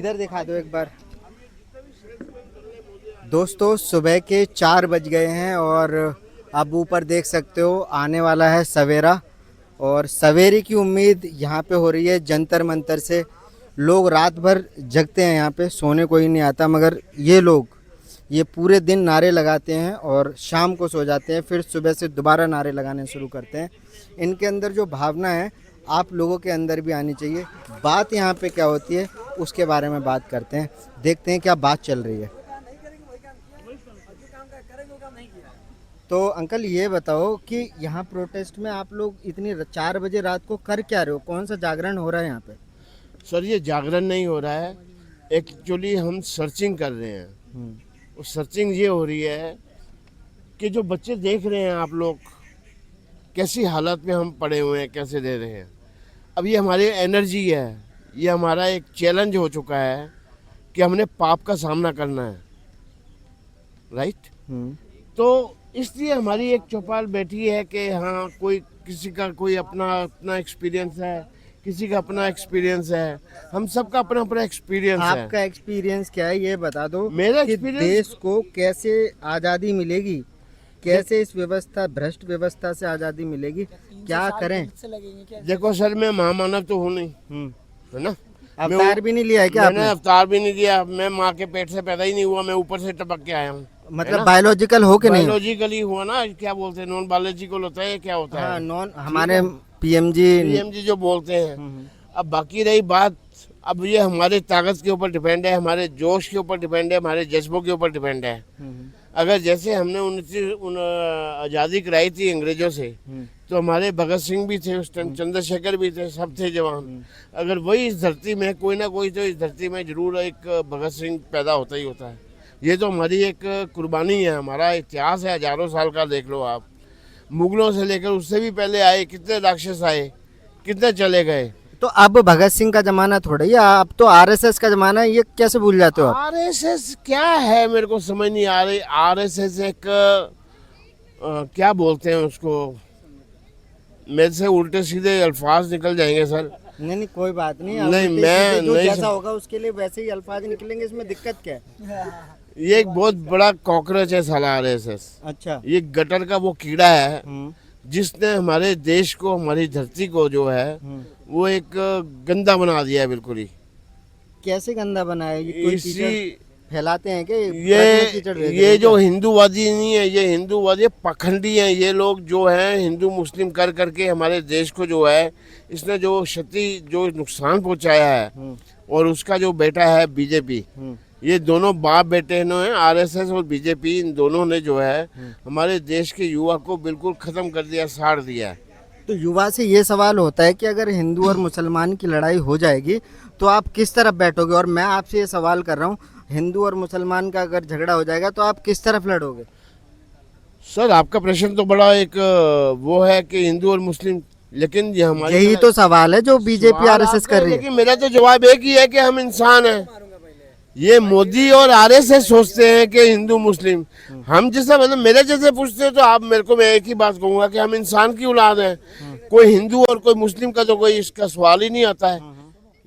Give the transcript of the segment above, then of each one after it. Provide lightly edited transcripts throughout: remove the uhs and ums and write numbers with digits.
इधर दिखा दो एक बार। दोस्तों सुबह के 4 बज गए हैं और अब ऊपर देख सकते हो आने वाला है सवेरा। और सवेरे की उम्मीद यहाँ पे हो रही है जंतर मंतर से। लोग रात भर जगते हैं यहाँ पे, सोने को ही नहीं आता, मगर ये लोग ये पूरे दिन नारे लगाते हैं और शाम को सो जाते हैं, फिर सुबह से दोबारा नारे लगाने शुरू करते हैं। इनके अंदर जो भावना है आप लोगों के अंदर भी आनी चाहिए। बात यहाँ पे क्या होती है उसके बारे में बात करते हैं, देखते हैं क्या बात चल रही है। तो अंकल ये बताओ कि यहाँ प्रोटेस्ट में आप लोग इतनी 4 बजे रात को कर क्या रहे हो? कौन सा जागरण हो रहा है यहाँ पे? सर ये जागरण नहीं हो रहा है, एक्चुअली हम सर्चिंग कर रहे हैं। और सर्चिंग ये हो रही है कि जो बच्चे देख रहे हैं आप लोग कैसी हालत में हम पड़े हुए हैं, कैसे दे रहे हैं। अब ये हमारी एनर्जी है, ये हमारा एक चैलेंज हो चुका है कि हमने पाप का सामना करना है, राइट। तो इसलिए हमारी एक चौपाल बैठी है कि हाँ कोई किसी का कोई अपना एक्सपीरियंस है, किसी का अपना एक्सपीरियंस है, हम सबका अपना अपना एक्सपीरियंस है। आपका एक्सपीरियंस क्या है ये बता दो। मेरा कि एक्सपीरियंस देश को कैसे आज़ादी मिलेगी, कैसे इस व्यवस्था भ्रष्ट व्यवस्था से आज़ादी मिलेगी, क्या करें? देखो सर मैं महामानव तो हूँ नहीं, है ना। अवतार भी नहीं लिया है क्या मैंने आपने? अवतार भी नहीं दिया, मैं माँ के पेट से पैदा ही नहीं हुआ, मैं ऊपर से टपक के आया हूँ। मतलब बायोलॉजिकल हो के नहीं? बायोलॉजिकली हुआ ना, क्या बोलते हैं नॉन बायोलॉजिकल होता है, क्या होता हाँ है नॉन, हमारे पीएमजी पीएमजी जो बोलते हैं। अब बाकी रही बात, अब ये हमारे ताकत के ऊपर डिपेंड है, हमारे जोश के ऊपर डिपेंड है, हमारे जज्बों के ऊपर डिपेंड है। अगर जैसे हमने आज़ादी कराई थी अंग्रेजों से, तो हमारे भगत सिंह भी थे उस टाइम, चंद्रशेखर भी थे, सब थे जवान। अगर वही इस धरती में कोई ना कोई तो इस धरती में जरूर एक भगत सिंह पैदा होता ही होता है। ये तो हमारी एक कुर्बानी है, हमारा इतिहास है, हजारों साल का देख लो आप। मुगलों से लेकर उससे भी पहले आए कितने राक्षस आए, कितने चले गए। तो अब भगत सिंह का जमाना थोड़ा ही, अब तो आरएसएस का जमाना है, ये कैसे भूल जाते हो आप? आरएसएस क्या है मेरे को समझ नहीं आ रही। आरएसएस एक क्या बोलते हैं उसको, मेरे से उल्टे सीधे अल्फाज निकल जाएंगे सर। नहीं कोई बात नहीं, नहीं, उल्टे मैं सीधे जो नहीं जैसा होगा उसके लिए वैसे ही अल्फाज निकलेंगे, इसमें दिक्कत क्या है? ये एक बहुत बड़ा कॉकरोच है साला आरएसएस। अच्छा। ये गटर का वो कीड़ा है जिसने हमारे देश को, हमारी धरती को जो है वो एक गंदा बना दिया है बिल्कुल ही। कैसे गंदा बनाया? ये कोई इसी कीचड़ फैलाते हैं कि ये जो हिंदूवादी नहीं है, ये हिंदूवादी पखंडी हैं। ये लोग जो हैं हिंदू मुस्लिम कर करके हमारे देश को जो है इसने जो क्षति, जो नुकसान पहुंचाया है, और उसका जो बेटा है बीजेपी, ये दोनों बाप बेटे हैं, आरएसएस और बीजेपी, इन दोनों ने जो है हमारे देश के युवा को बिल्कुल खत्म कर दिया, साड़ दिया। तो युवा से ये सवाल होता है कि अगर हिंदू और मुसलमान की लड़ाई हो जाएगी तो आप किस तरफ बैठोगे? और मैं आपसे ये सवाल कर रहा हूँ, हिंदू और मुसलमान का अगर झगड़ा हो जाएगा तो आप किस तरफ लड़ोगे? सर आपका प्रश्न तो बड़ा एक वो है कि हिंदू और मुस्लिम, लेकिन ये हमारे यही तो सवाल है जो बीजेपी आरएसएस कर रही है। लेकिन मेरा तो जवाब एक ही है कि हम इंसान हैं। ये मोदी और आरएसएस सोचते हैं कि हिंदू मुस्लिम, हम जैसा मतलब मेरे जैसे पूछते हैं तो आप मेरे को, मैं एक ही बात कहूंगा कि हम इंसान की औलाद हैं। कोई हिंदू और कोई मुस्लिम का तो कोई इसका सवाल ही नहीं आता है।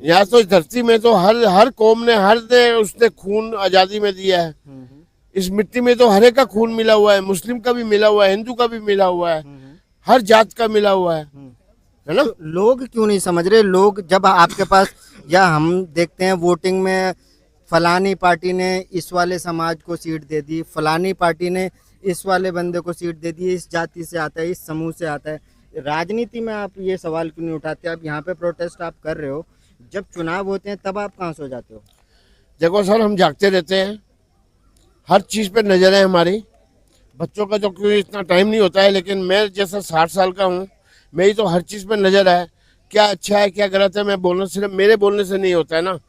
यहाँ तो इस धरती में तो हर कौम ने, उसने खून आज़ादी में दिया है। इस मिट्टी में तो हर एक का खून मिला हुआ है, मुस्लिम का भी मिला हुआ है, हिंदू का भी मिला हुआ है, हर जात का मिला हुआ है ना। तो लोग क्यों नहीं समझ रहे? लोग जब आपके पास, या हम देखते हैं वोटिंग में फलानी पार्टी ने इस वाले समाज को सीट दे दी, फलानी पार्टी ने इस वाले बंदे को सीट दे दी, इस जाति से आता है, इस समूह से आता है। राजनीति में आप ये सवाल क्यों नहीं उठाते? आप यहाँ पे प्रोटेस्ट आप कर रहे हो, जब चुनाव होते हैं तब आप कहाँ सो जाते हो? देखो सर हम जागते रहते हैं, हर चीज़ पे नज़र है हमारी। बच्चों का तो कोई इतना टाइम नहीं होता है, लेकिन मैं जैसा 60 साल का हूँ, मेरी तो हर चीज़ पे नज़र है, क्या अच्छा है क्या गलत है। मैं बोलना, सिर्फ मेरे बोलने से नहीं होता है ना।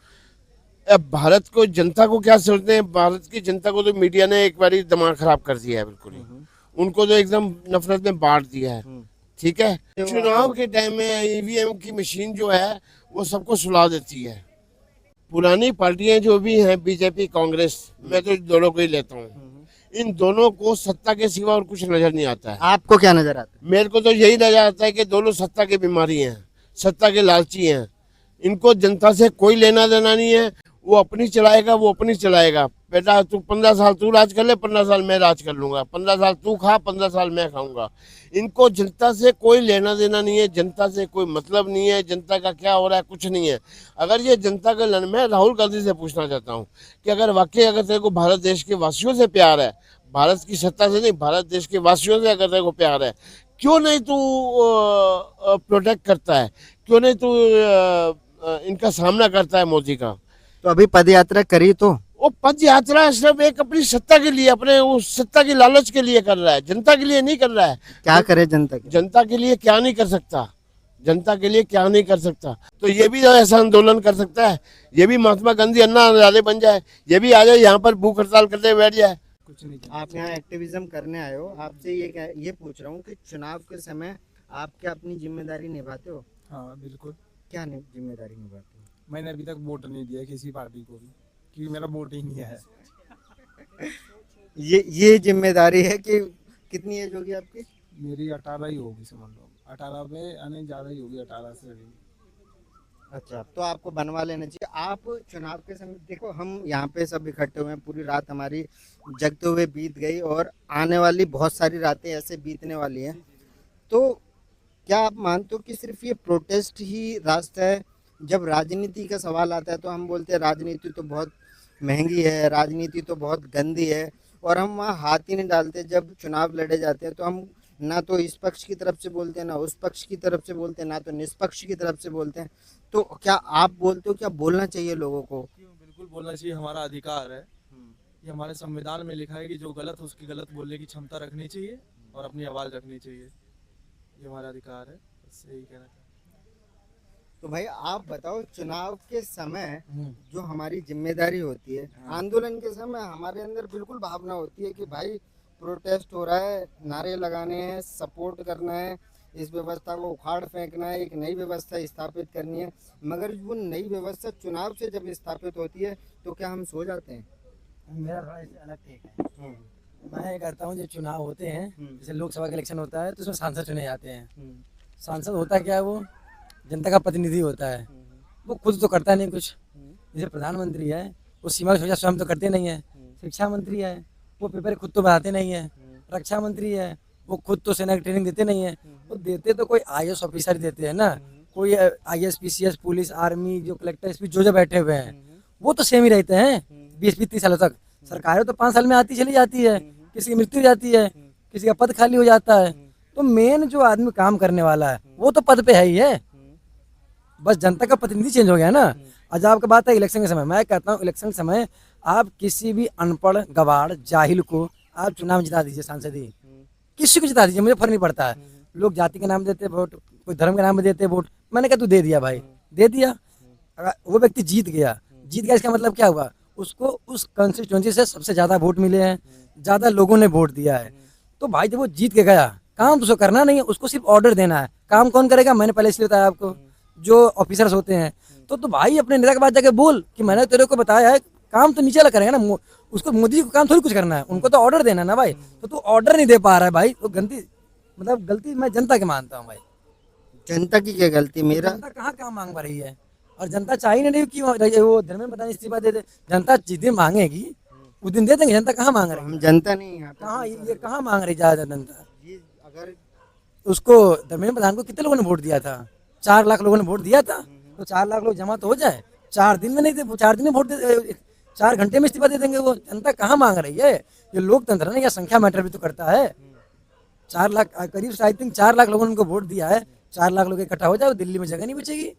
अब भारत को, जनता को क्या सोचते हैं, भारत की जनता को तो मीडिया ने एक बार दिमाग खराब कर दिया है बिल्कुल ही। उनको तो एकदम नफरत में बांट दिया है, ठीक है। चुनाव के टाइम में ईवीएम की मशीन जो है वो सबको सुला देती है। पुरानी पार्टियां जो भी हैं, बीजेपी कांग्रेस, मैं तो दोनों को ही लेता हूँ, इन दोनों को सत्ता के सिवा और कुछ नजर नहीं आता है। आपको क्या नजर आता है? मेरे को तो यही नजर आता है कि दोनों सत्ता की बीमारी हैं, सत्ता के लालची हैं। इनको जनता से कोई लेना देना नहीं है, वो अपनी चलाएगा, वो अपनी चलाएगा। बेटा तू 15 साल तू राज कर ले, 15 साल मैं राज कर लूंगा, 15 साल तू खा, 15 साल मैं खाऊंगा। इनको जनता से कोई लेना देना नहीं है, जनता से कोई मतलब नहीं है, जनता का क्या हो रहा है कुछ नहीं है। अगर ये जनता का मैं राहुल गांधी से पूछना चाहता हूँ कि अगर वाकई अगर तेरे को भारत देश के वासियों से प्यार है, भारत की सत्ता से नहीं, भारत देश के वासियों से अगर तेरे को प्यार है, क्यों नहीं तू प्रोटेक्ट करता है, क्यों नहीं तू इनका सामना करता है मोदी का। तो अभी पद यात्रा करी तो वो पद यात्रा सिर्फ एक अपनी सत्ता के लिए, अपने उस सत्ता की लालच के लिए कर रहा है, जनता के लिए नहीं कर रहा है। क्या करे जनता की? जनता के लिए क्या नहीं कर सकता, जनता के लिए क्या नहीं कर सकता। तो ये भी ऐसा आंदोलन कर सकता है, ये भी महात्मा गांधी अन्ना हजारे बन जाए, ये भी आ जाए यहाँ पर भूख हड़ताल करते बैठ जाए। कुछ नहीं। आप यहाँ एक्टिविज्म करने आए हो, आपसे ये पूछ रहा हूँ कि चुनाव के समय आप क्या अपनी जिम्मेदारी निभाते हो? हाँ बिल्कुल। क्या जिम्मेदारी निभाते हो? मैंने अभी तक वोट नहीं दिया किसी पार्टी को भी, क्योंकि मेरा वोट ही नहीं है। ये जिम्मेदारी है कि कितनी एज होगी आपकी? मेरी 18 ही होगी, समझ लो 18 पे यानी ज़्यादा ही होगी, 18 से अभी। अच्छा, तो आपको बनवा लेना चाहिए। आप चुनाव के समय देखो, हम यहाँ पे सब इकट्ठे हुए हैं, पूरी रात हमारी जगते हुए बीत गई और आने वाली बहुत सारी रातें ऐसे बीतने वाली हैं। तो क्या आप मानते हो कि सिर्फ ये प्रोटेस्ट ही रास्ता है? जब राजनीति का सवाल आता है तो हम बोलते हैं राजनीति तो बहुत महंगी है, राजनीति तो बहुत गंदी है, और हम वहाँ हाथ ही नहीं डालते। जब चुनाव लड़े जाते हैं तो हम ना तो इस पक्ष की तरफ से बोलते हैं, ना उस पक्ष की तरफ से बोलते हैं, ना तो निष्पक्ष की तरफ से बोलते हैं। तो क्या आप बोलते हो क्या बोलना चाहिए लोगों को? क्यों, बिल्कुल बोलना चाहिए, हमारा अधिकार है। ये हमारे संविधान में लिखा है कि जो गलत है उसकी गलत बोलने की क्षमता रखनी चाहिए और अपनी आवाज़ रखनी चाहिए, ये हमारा अधिकार है। बस यही कहना चाहता तो भाई आप बताओ, चुनाव के समय जो हमारी जिम्मेदारी होती है, आंदोलन के समय हमारे अंदर बिल्कुल भावना होती है कि भाई प्रोटेस्ट हो रहा है, नारे लगाने हैं, सपोर्ट करना है, इस व्यवस्था को उखाड़ फेंकना है, एक नई व्यवस्था स्थापित करनी है। मगर वो नई व्यवस्था चुनाव से जब स्थापित होती है तो क्या हम सो जाते हैं? मेरा राय अलग ठीक है। मैं ये कहता हूँ, जो चुनाव होते हैं, जैसे लोकसभा का इलेक्शन होता है तो उसमें सांसद चुने जाते हैं। सांसद होता क्या है, वो जनता का प्रतिनिधि होता है। वो खुद तो करता नहीं कुछ। जैसे प्रधानमंत्री है, वो सीमा की सुरक्षा स्वयं तो करते नहीं है। शिक्षा मंत्री है, वो पेपर खुद तो बनाते नहीं है। रक्षा मंत्री है, वो खुद तो सेना की ट्रेनिंग देते नहीं है। वो देते तो कोई IAS ऑफिसर देते हैं ना, कोई IAS PCS पुलिस आर्मी जो कलेक्टर SP जो बैठे हुए हैं वो तो सेम ही रहते हैं 20-30 सालों तक। सरकारें तो 5 साल में आती चली जाती है, किसी की मृत्यु हो जाती है, किसी का पद खाली हो जाता है। तो मेन जो आदमी काम करने वाला है वो तो पद पे है ही है, बस जनता का प्रतिनिधि चेंज हो गया ना। आज आपका बात है इलेक्शन के समय, मैं कहता हूँ इलेक्शन के समय आप किसी भी अनपढ़ गवार जाहिल को आप चुनाव में जिता दीजिए, सांसद ही किसी को जिता दीजिए, मुझे फर्क नहीं पड़ता है। लोग जाति के नाम देते वोट, कोई धर्म के नाम में देते वोट। मैंने कहा तू दे दिया भाई, दे दिया। अगर वो व्यक्ति जीत गया इसका मतलब क्या हुआ, उसको उस कंस्टिट्यूएंसी से सबसे ज्यादा वोट मिले हैं, ज्यादा लोगों ने वोट दिया है। तो भाई जब वो जीत के गया, काम तो उसको करना नहीं है, उसको सिर्फ ऑर्डर देना है। काम कौन करेगा, मैंने पहले इसलिए बताया आपको, जो ऑफिसर्स होते हैं। तो भाई अपने नेता के पास जाके बोल कि मैंने तेरे को बताया है, काम तो नीचे वाला करेगा ना, उसको मोदी जी को काम थोड़ी कुछ करना है, उनको तो ऑर्डर देना है ना भाई। तो तू ऑर्डर नहीं दे पा रहा है भाई, तो गलती मैं जनता के मानता हूँ भाई। जनता की क्या गलती? मेरा जनता कहाँ काम मांग पा रही है, और जनता चाहिए नहीं कि वो धर्मेंद्र प्रधान इस्तीफा दे दे। जनता जिस दिन मांगेगी उस दिन दे देंगे। जनता कहाँ मांग रही है? हम जनता नहीं यहाँ पे। कहाँ ये कहाँ मांग रही ज्यादा जनता? ये अगर उसको धर्मेंद्र प्रधान को कितने लोगों ने वोट दिया था? 4 लाख लोगों ने वोट दिया था। तो 4 लाख लोग जमा तो हो जाए, 4 दिन में नहीं दे, 4 दिन में वोट दे, 4 घंटे में इस्तीफा दे देंगे। वो जनता कहाँ मांग रही है? ये लोकतंत्र है ना, या संख्या मैटर भी तो करता है। 4 लाख करीब आई थिंक 4 लाख लोगों ने उनको वोट दिया है। 4 लाख लोग इकट्ठा हो जाए, दिल्ली में जगह नहीं बचेगी।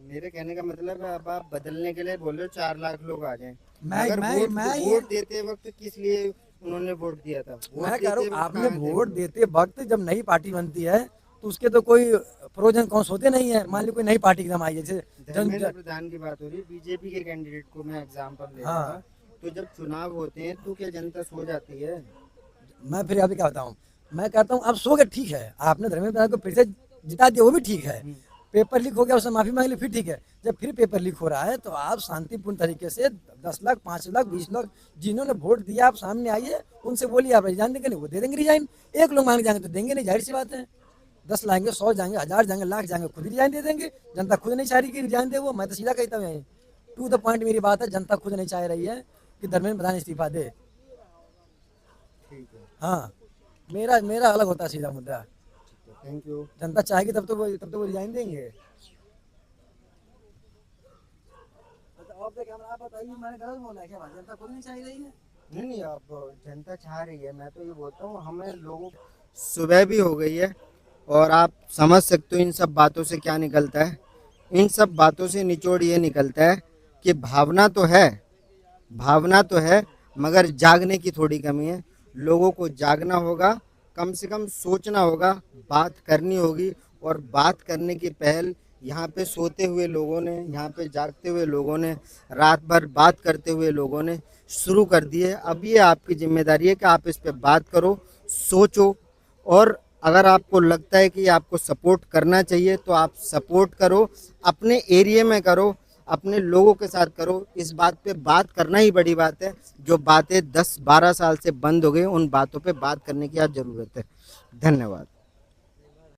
मेरे कहने का मतलब है, अब आप बदलने के लिए बोल रहे हो 4 लाख लोग आ जाएं। मैं वोट देते वक्त किस लिए उन्होंने वोट दिया था? मैं कह रहा हूँ आपने वोट देते वक्त जब नई पार्टी बनती है तो उसके तो कोई प्रोज एंड कॉन्स होते नहीं है। मान लो कोई नई पार्टी एकदम आई है, जैसे धर्मेंद्र प्रधान की बात हो रही है, बीजेपी के कैंडिडेट को मैं एग्जांपल ले रहा था। तो जब चुनाव होते हैं तो क्या जनता सो जाती है? मैं फिर अभी क्या बताऊँ, मैं कहता हूँ आप सो गए ठीक है, आपने धर्मेंद्र प्रधान को फिर से जिता दिया वो भी ठीक है। पेपर लीक हो गया, उसने माफी मांग ली, फिर ठीक है। जब फिर पेपर लीक हो रहा है तो आप शांतिपूर्ण तरीके से 10 लाख 5 लाख 20 लाख जिन्होंने वोट दिया आप सामने आइए, उनसे बोलिए आप रिजाइन देंगे, नहीं वो दे देंगे रिजाइन। 1 लोग मांग जाएंगे तो देंगे नहीं, जाहिर सी बात है। 10 लाएंगे, 100 जाएंगे, 1000 जाएंगे, लाख जाएंगे, खुद रिजाइन दे देंगे। जनता खुद नहीं चाह रही कि रिजाइन दे वो, मैं तो सीधा कहता हूँ। टू द पॉइंट मेरी बात है, जनता खुद नहीं चाह रही है कि धर्मेंद्र प्रधान इस्तीफा दे। ठीक है, हाँ, मेरा अलग होता है सीधा मुद्दा। Thank you. जनता चाहेगी तब तो वो रिजाइन देंगे। आप बताइए, मैंने गलत बोला है क्या? जनता खुद नहीं चाह रही है। नहीं, अब जनता चाह रही है, मैं तो ये बोलता हूँ हमें लोगों। सुबह भी हो गई है और आप समझ सकते हो इन सब बातों से क्या निकलता है। इन सब बातों से निचोड़ ये निकलता है कि भावना तो है मगर जागने की थोड़ी कमी है। लोगों को जागना होगा, कम से कम सोचना होगा, बात करनी होगी। और बात करने की पहल यहाँ पे सोते हुए लोगों ने, यहाँ पे जागते हुए लोगों ने, रात भर बात करते हुए लोगों ने शुरू कर दी है। अब ये आपकी जिम्मेदारी है कि आप इस पे बात करो, सोचो। और अगर आपको लगता है कि आपको सपोर्ट करना चाहिए तो आप सपोर्ट करो, अपने एरिया में करो, अपने लोगों के साथ करो। इस बात पे बात करना ही बड़ी बात है। जो बातें 10-12 साल से बंद हो गई, उन बातों पे बात करने की आज ज़रूरत है। धन्यवाद।